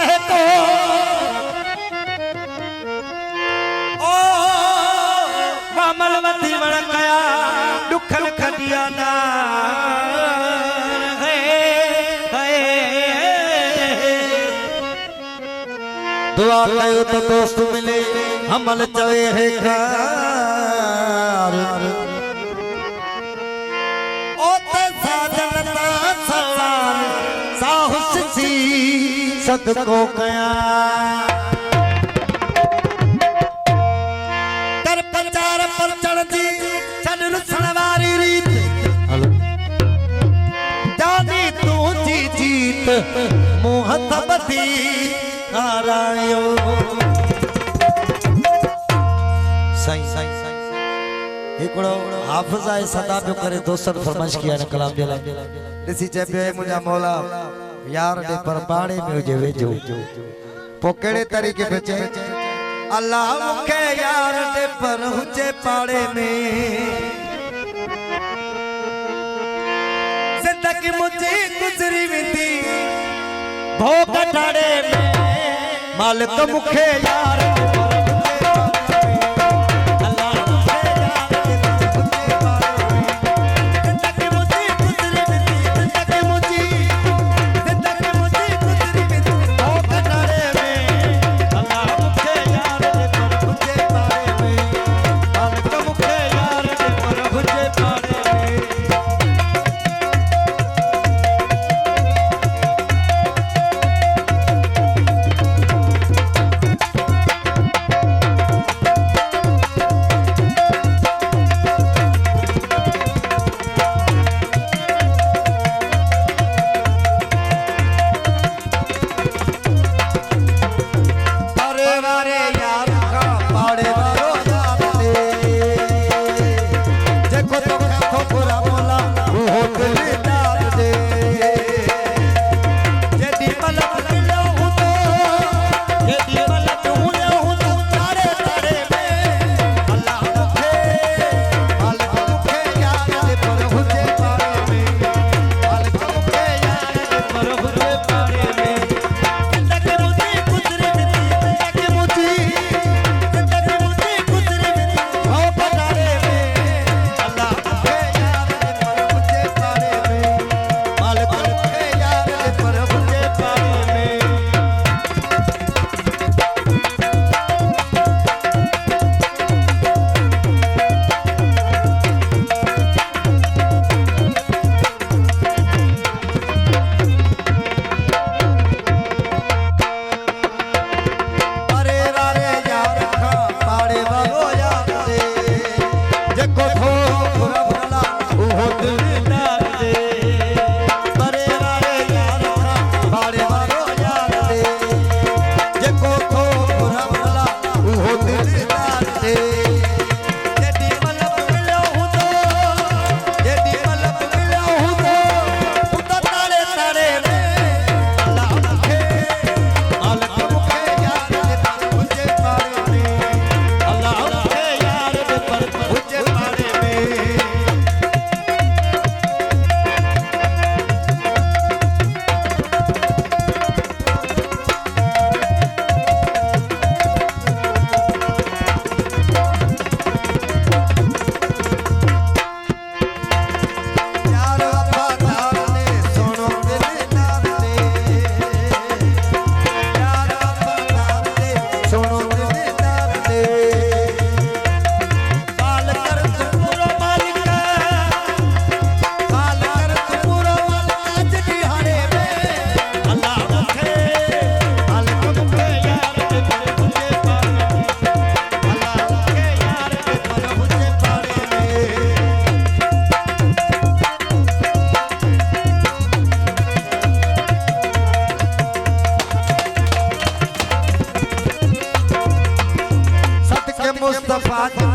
है को ओ वामलवती वणकया दुखन खदिया ना दुआ कयो तो दोस्त मिले हमल चवे है कार ओ ते साजनता सवार साहुस सी सदको कया कर प्रचार पर चढ़ जी चल रुसण वारी रीत जानी तू जी जीत मोहत बदी हारायो साईं एकड़ो हाफिज आए सदा पियो करे दोसर फरमाइश किया न कलाम जे लाइ ॾिसी चए पियो मुंहिंजा मौला यार ॾे पर पाड़े में हुजे वेझो पो कहिड़े तरीक़े पे चए अल्लाह मूंखे यार ॾे पर हुजे पाड़े में ज़िंदगी मुंहिंजी गुज़री वेंदी भोग ठाड़े में मालिक मुखे यार मुस्तफा